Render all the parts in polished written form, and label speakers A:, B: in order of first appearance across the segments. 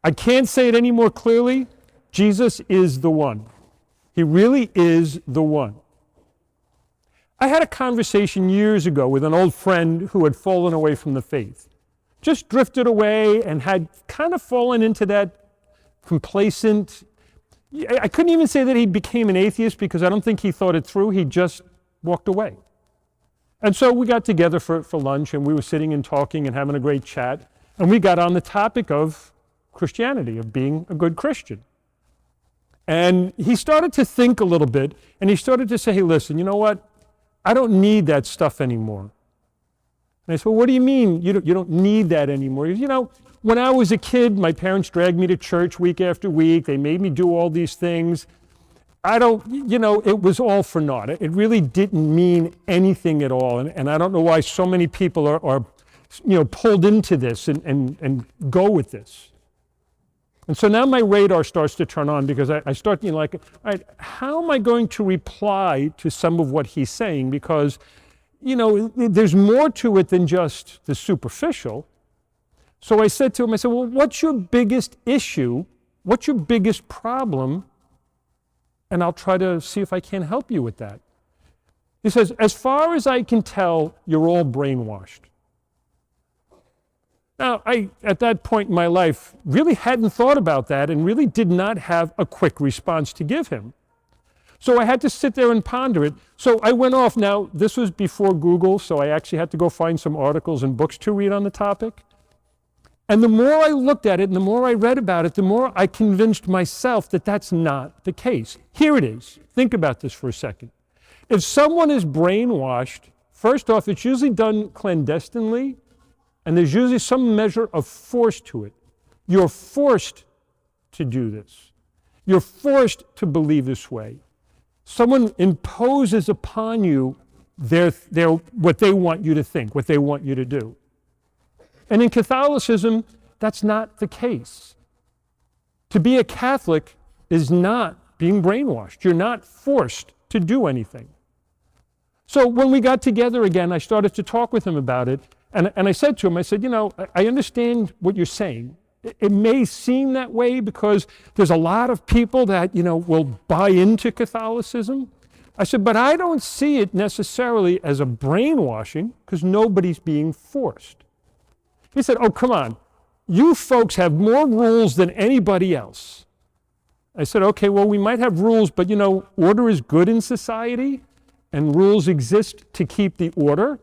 A: I can't say it any more clearly. Jesus is the one. He really is the one. I had a conversation years ago with an old friend who had fallen away from the faith. Just drifted away and had kind of fallen into that complacent. I couldn't even say that he became an atheist because I don't think he thought it through. He just walked away. And so we got together for lunch, and we were sitting and talking and having a great chat. And we got on the topic of Christianity, of being a good Christian. And he started to think a little bit, and he started to say, hey, listen, you know what? I don't need that stuff anymore. And I said, well, what do you mean you don't need that anymore? He goes, when I was a kid, my parents dragged me to church week after week. They made me do all these things. It was all for naught. It really didn't mean anything at all. And I don't know why so many people are pulled into this and go with this. And so now my radar starts to turn on because I start being like, all right, how am I going to reply to some of what he's saying? Because, there's more to it than just the superficial. So I said to him, well, what's your biggest issue? What's your biggest problem? And I'll try to see if I can help you with that. He says, as far as I can tell, you're all brainwashed. Now, I, at that point in my life, really hadn't thought about that and really did not have a quick response to give him. So I had to sit there and ponder it. So I went off. Now, this was before Google, so I actually had to go find some articles and books to read on the topic. And the more I looked at it and the more I read about it, the more I convinced myself that that's not the case. Here it is. Think about this for a second. If someone is brainwashed, first off, it's usually done clandestinely, and there's usually some measure of force to it. You're forced to do this. You're forced to believe this way. Someone imposes upon you what they want you to think, what they want you to do. And in Catholicism, that's not the case. To be a Catholic is not being brainwashed. You're not forced to do anything. So when we got together again, I started to talk with him about it. And I said to him, I understand what you're saying. It may seem that way because there's a lot of people that, will buy into Catholicism. I said, but I don't see it necessarily as a brainwashing because nobody's being forced. He said, oh, come on. You folks have more rules than anybody else. I said, okay, well, we might have rules, but order is good in society and rules exist to keep the order.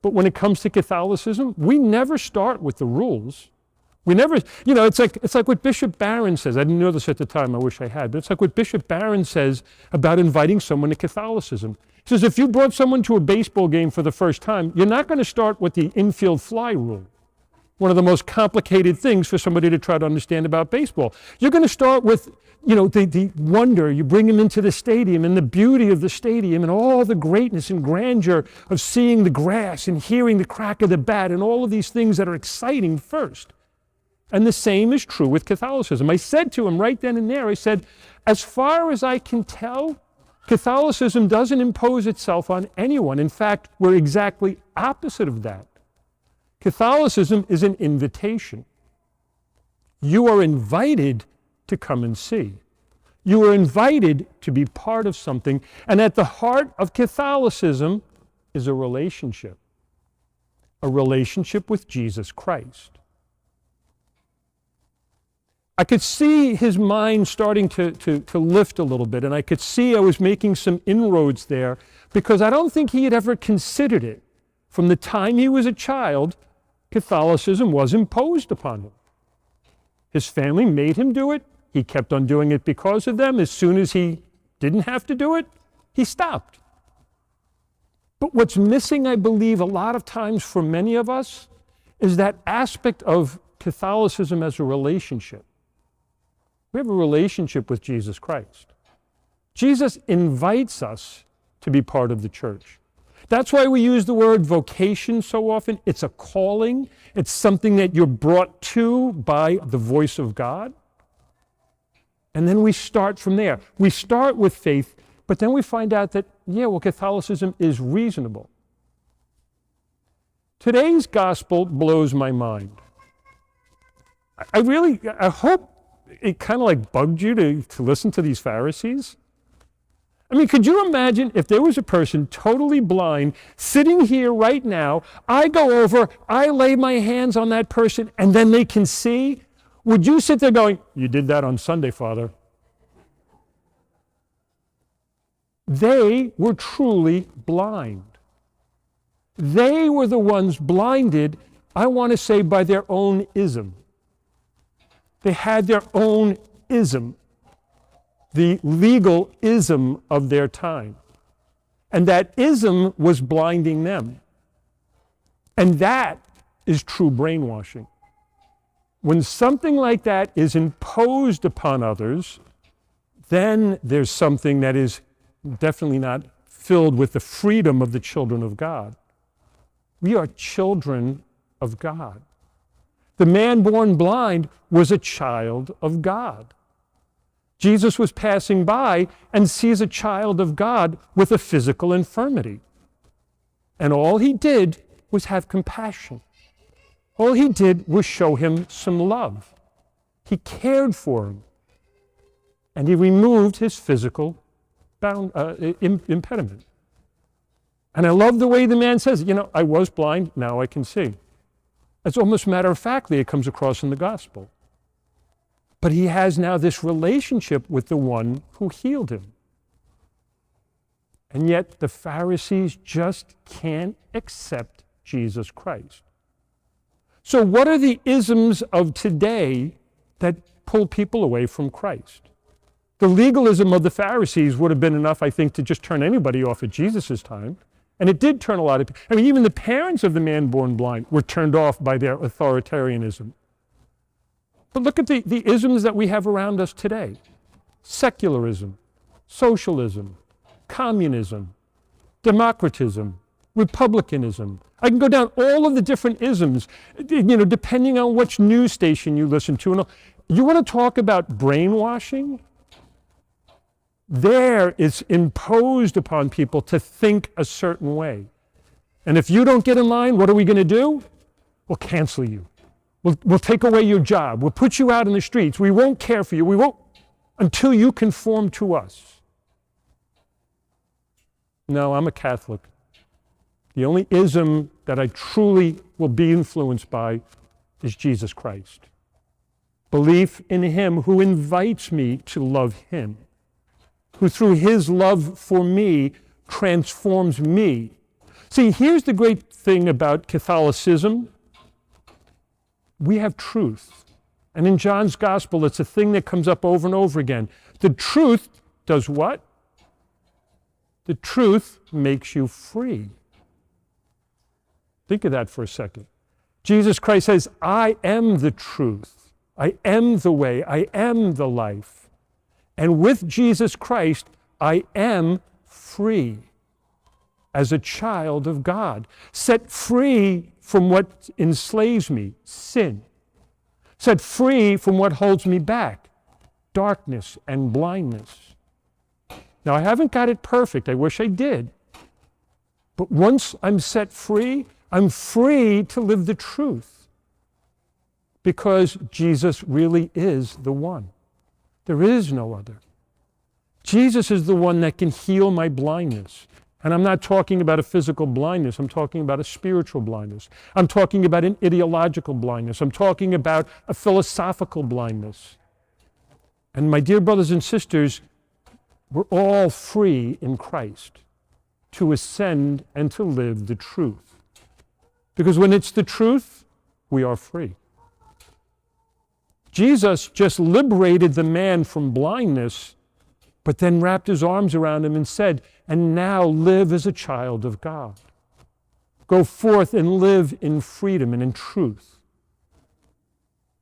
A: But when it comes to Catholicism, we never start with the rules. We never, it's like what Bishop Barron says. I didn't know this at the time, I wish I had, but it's like what Bishop Barron says about inviting someone to Catholicism. He says, if you brought someone to a baseball game for the first time, you're not going to start with the infield fly rule. One of the most complicated things for somebody to try to understand about baseball. You're going to start with, the wonder. You bring them into the stadium and the beauty of the stadium and all the greatness and grandeur of seeing the grass and hearing the crack of the bat and all of these things that are exciting first. And the same is true with Catholicism. I said to him right then and there, I said, as far as I can tell, Catholicism doesn't impose itself on anyone. In fact, we're exactly opposite of that. Catholicism is an invitation. You are invited to come and see. You are invited to be part of something. And at the heart of Catholicism is a relationship with Jesus Christ. I could see his mind starting to lift a little bit, and I could see I was making some inroads there because I don't think he had ever considered it. From the time he was a child, Catholicism was imposed upon him. His family made him do it. He kept on doing it because of them. As soon as he didn't have to do it, he stopped. But what's missing, I believe, a lot of times for many of us is that aspect of Catholicism as a relationship. We have a relationship with Jesus Christ. Jesus invites us to be part of the church. That's why we use the word vocation so often. It's a calling. It's something that you're brought to by the voice of God. And then we start from there. We start with faith, but then we find out that, Catholicism is reasonable. Today's gospel blows my mind. I hope it kind of like bugged you to listen to these Pharisees. I mean, could you imagine if there was a person totally blind sitting here right now, I go over, I lay my hands on that person, and then they can see? Would you sit there going, you did that on Sunday, Father? They were truly blind. They were the ones blinded, I want to say, by their own ism. They had their own ism, the legal ism of their time. And that ism was blinding them. And that is true brainwashing. When something like that is imposed upon others, then there's something that is definitely not filled with the freedom of the children of God. We are children of God. The man born blind was a child of God. Jesus was passing by and sees a child of God with a physical infirmity. And all he did was have compassion. All he did was show him some love. He cared for him. And he removed his physical impediment. And I love the way the man says, I was blind, now I can see. It's almost matter-of-factly it comes across in the gospel. But he has now this relationship with the one who healed him. And yet the Pharisees just can't accept Jesus Christ. So what are the isms of today that pull people away from Christ? The legalism of the Pharisees would have been enough, I think, to just turn anybody off at Jesus' time. And it did turn a lot of people. I mean, even the parents of the man born blind were turned off by their authoritarianism. But look at the isms that we have around us today. Secularism, socialism, communism, democratism, republicanism. I can go down all of the different isms, depending on which news station you listen to. And you want to talk about brainwashing? There it's imposed upon people to think a certain way. And if you don't get in line, what are we going to do? We'll cancel you. We'll take away your job. We'll put you out in the streets. We won't care for you. We won't until you conform to us. No, I'm a Catholic. The only ism that I truly will be influenced by is Jesus Christ. Belief in him who invites me to love him, who through his love for me transforms me. See, here's the great thing about Catholicism. We have truth. And in John's gospel, it's a thing that comes up over and over again. The truth does what? The truth makes you free. Think of that for a second. Jesus Christ says, I am the truth. I am the way. I am the life. And with Jesus Christ, I am free as a child of God, set free from what enslaves me, sin, set free from what holds me back, darkness and blindness. Now, I haven't got it perfect. I wish I did. But once I'm set free, I'm free to live the truth because Jesus really is the one. There is no other. Jesus is the one that can heal my blindness. And I'm not talking about a physical blindness. I'm talking about a spiritual blindness. I'm talking about an ideological blindness. I'm talking about a philosophical blindness. And my dear brothers and sisters, we're all free in Christ to ascend and to live the truth. Because when it's the truth, we are free. Jesus just liberated the man from blindness, but then wrapped his arms around him and said, and now live as a child of God. Go forth and live in freedom and in truth.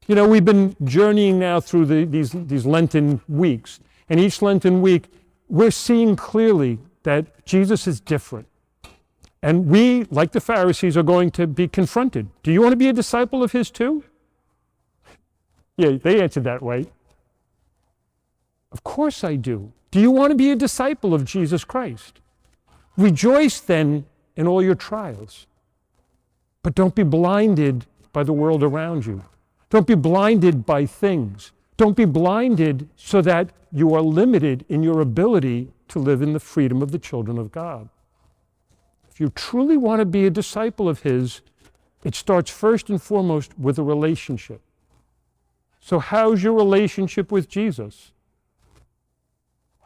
A: We've been journeying now through these Lenten weeks, and each Lenten week, we're seeing clearly that Jesus is different. And we, like the Pharisees, are going to be confronted. Do you want to be a disciple of his too? Yeah, they answered that way. Of course I do. Do you want to be a disciple of Jesus Christ? Rejoice then in all your trials. But don't be blinded by the world around you. Don't be blinded by things. Don't be blinded so that you are limited in your ability to live in the freedom of the children of God. If you truly want to be a disciple of His, it starts first and foremost with a relationship. So how's your relationship with Jesus?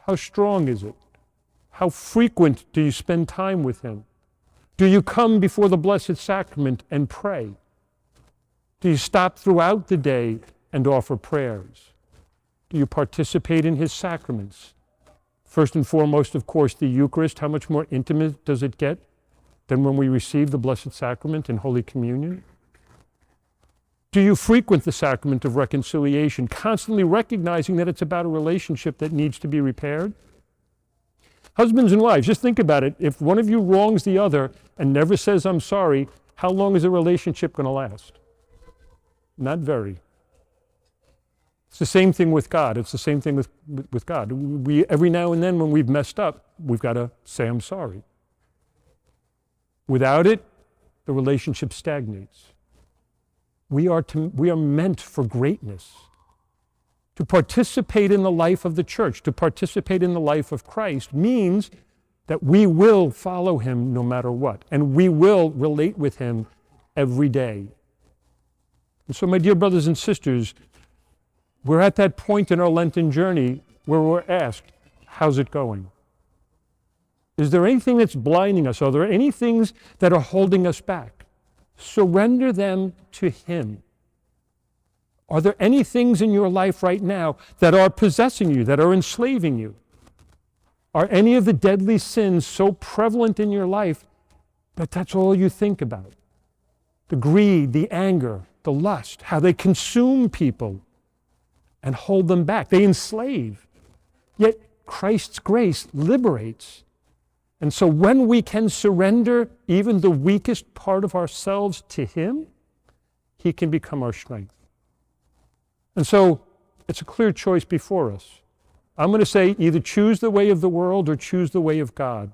A: How strong is it? How frequent do you spend time with Him? Do you come before the Blessed Sacrament and pray? Do you stop throughout the day and offer prayers? Do you participate in His sacraments? First and foremost, of course, the Eucharist. How much more intimate does it get than when we receive the Blessed Sacrament in Holy Communion? Do you frequent the sacrament of reconciliation, constantly recognizing that it's about a relationship that needs to be repaired? Husbands and wives, just think about it. If one of you wrongs the other and never says, "I'm sorry," how long is a relationship going to last? Not very. It's the same thing with God. It's the same thing with God. We, every now and then when we've messed up, we've got to say, "I'm sorry." Without it, the relationship stagnates. We are meant for greatness. To participate in the life of the church, to participate in the life of Christ means that we will follow Him no matter what, and we will relate with Him every day. And so, my dear brothers and sisters, we're at that point in our Lenten journey where we're asked, how's it going? Is there anything that's blinding us? Are there any things that are holding us back? Surrender them to Him. Are there any things in your life right now that are possessing you, that are enslaving you? Are any of the deadly sins so prevalent in your life that that's all you think about? The greed, the anger, the lust, how they consume people and hold them back. They enslave. Yet Christ's grace liberates. And so when we can surrender even the weakest part of ourselves to Him, He can become our strength. And so it's a clear choice before us. I'm going to say either choose the way of the world or choose the way of God.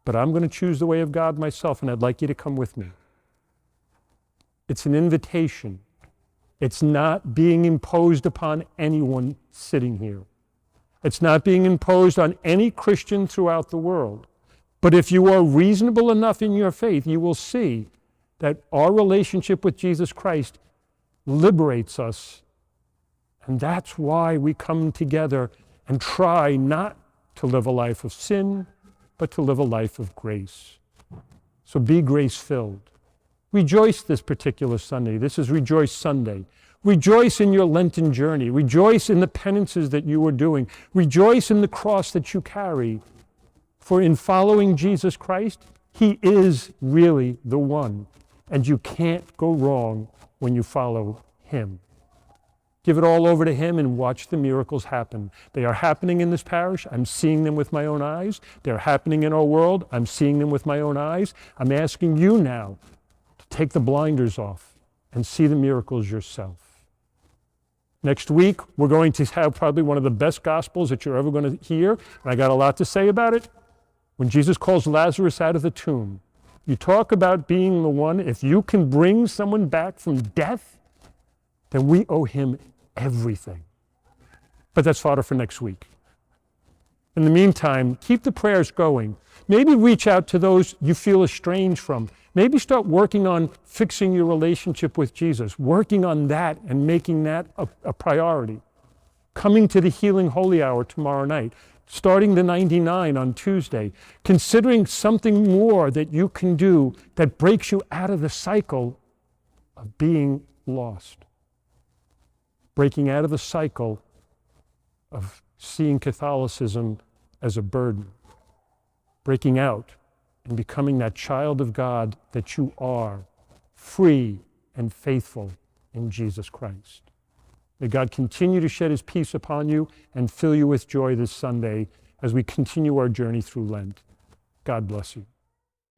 A: But I'm going to choose the way of God myself, and I'd like you to come with me. It's an invitation. It's not being imposed upon anyone sitting here. It's not being imposed on any Christian throughout the world. But if you are reasonable enough in your faith, you will see that our relationship with Jesus Christ liberates us. And that's why we come together and try not to live a life of sin, but to live a life of grace. So be grace-filled. Rejoice this particular Sunday. This is Rejoice Sunday. Rejoice in your Lenten journey. Rejoice in the penances that you are doing. Rejoice in the cross that you carry. For in following Jesus Christ, He is really the one. And you can't go wrong when you follow Him. Give it all over to Him and watch the miracles happen. They are happening in this parish. I'm seeing them with my own eyes. They're happening in our world. I'm seeing them with my own eyes. I'm asking you now to take the blinders off and see the miracles yourself. Next week, we're going to have probably one of the best gospels that you're ever going to hear, and I got a lot to say about it. When Jesus calls Lazarus out of the tomb, you talk about being the one, if you can bring someone back from death, then we owe Him everything. But that's fodder for next week. In the meantime, keep the prayers going. Maybe reach out to those you feel estranged from. Maybe start working on fixing your relationship with Jesus, working on that and making that a priority. Coming to the Healing Holy Hour tomorrow night, starting the 99 on Tuesday, considering something more that you can do that breaks you out of the cycle of being lost. Breaking out of the cycle of seeing Catholicism as a burden. Breaking out and becoming that child of God that you are, free and faithful in Jesus Christ. May God continue to shed His peace upon you and fill you with joy this Sunday as we continue our journey through Lent. God bless you.